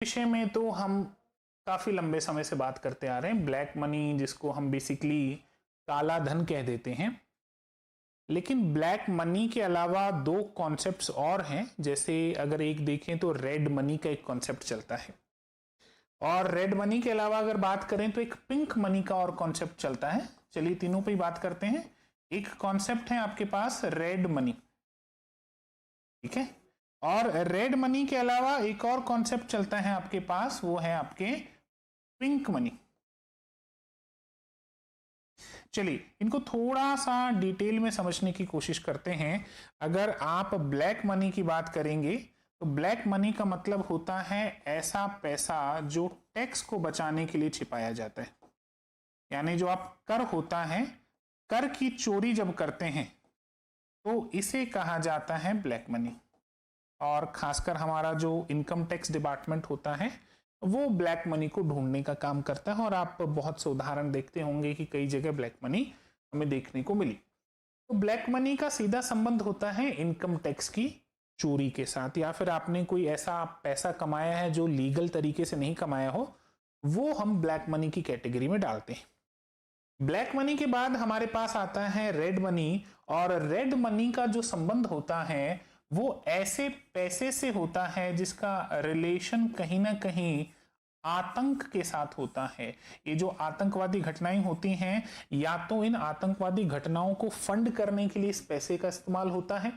विषय में तो हम काफी लंबे समय से बात करते आ रहे हैं, ब्लैक मनी जिसको हम बेसिकली काला धन कह देते हैं। लेकिन ब्लैक मनी के अलावा दो कॉन्सेप्ट्स और हैं। जैसे अगर एक देखें तो रेड मनी का एक कॉन्सेप्ट चलता है, और रेड मनी के अलावा अगर बात करें तो एक पिंक मनी का और कॉन्सेप्ट चलता है। चलिए तीनों पे ही बात करते हैं। एक कॉन्सेप्ट है आपके पास रेड मनी, ठीक है, और रेड मनी के अलावा एक और कॉन्सेप्ट चलता है आपके पास, वो है आपके पिंक मनी। चलिए इनको थोड़ा सा डिटेल में समझने की कोशिश करते हैं। अगर आप ब्लैक मनी की बात करेंगे तो ब्लैक मनी का मतलब होता है ऐसा पैसा जो टैक्स को बचाने के लिए छिपाया जाता है। यानी जो आप कर होता है, कर की चोरी जब करते हैं तो इसे कहा जाता है ब्लैक मनी। और खासकर हमारा जो इनकम टैक्स डिपार्टमेंट होता है वो ब्लैक मनी को ढूंढने का काम करता है, और आप बहुत से उदाहरण देखते होंगे कि कई जगह ब्लैक मनी हमें देखने को मिली। तो ब्लैक मनी का सीधा संबंध होता है इनकम टैक्स की चोरी के साथ, या फिर आपने कोई ऐसा पैसा कमाया है जो लीगल तरीके से नहीं कमाया हो, वो हम ब्लैक मनी की कैटेगरी में डालते हैं। ब्लैक मनी के बाद हमारे पास आता है रेड मनी, और रेड मनी का जो संबंध होता है वो ऐसे पैसे से होता है जिसका रिलेशन कहीं ना कहीं आतंक के साथ होता है। ये जो आतंकवादी घटनाएं होती हैं, या तो इन आतंकवादी घटनाओं को फंड करने के लिए इस पैसे का इस्तेमाल होता है,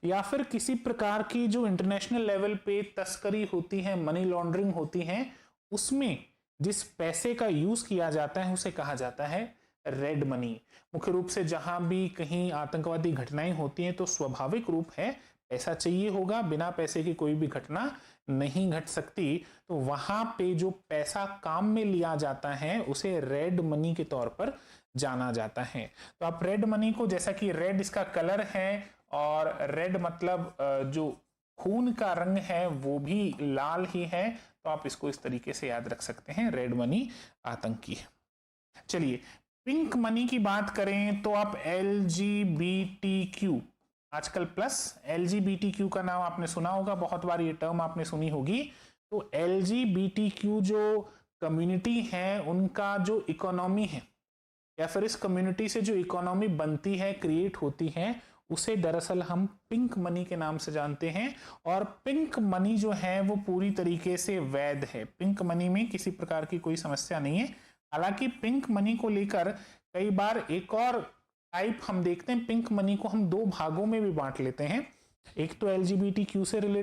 या फिर किसी प्रकार की जो इंटरनेशनल लेवल पे तस्करी होती है, मनी लॉन्ड्रिंग होती है, उसमें जिस पैसे का यूज किया जाता है उसे कहा जाता है रेड मनी। मुख्य रूप से जहां भी कहीं आतंकवादी घटनाएं होती हैं तो स्वाभाविक रूप है पैसा चाहिए होगा, बिना पैसे की कोई भी घटना नहीं घट सकती। तो वहां पे जो पैसा काम में लिया जाता है उसे रेड मनी के तौर पर जाना जाता है। तो आप रेड मनी को, जैसा कि रेड इसका कलर है, और रेड मतलब जो खून का रंग है वो भी लाल ही है, तो आप इसको इस तरीके से याद रख सकते हैं, रेड मनी आतंकी है। चलिए पिंक मनी की बात करें तो आप LGBTQ, आजकल प्लस LGBTQ का नाम आपने सुना होगा, बहुत बार ये टर्म आपने सुनी होगी। तो LGBTQ जो कम्युनिटी है उनका जो इकोनॉमी है, या फिर इस कम्युनिटी से जो इकोनॉमी बनती है, क्रिएट होती है, उसे दरअसल हम पिंक मनी के नाम से जानते हैं। और पिंक मनी जो है वो पूरी तरीके से वैध है। पिंक मनी में किसी प्रकार की कोई समस्या नहीं है। हालांकि पिंक मनी को लेकर कई बार एक और टाइप हम देखते हैं, पिंक मनी को हम दो भागों में भी बांट लेते हैं। एक तो LGBTQ से रिलेटेड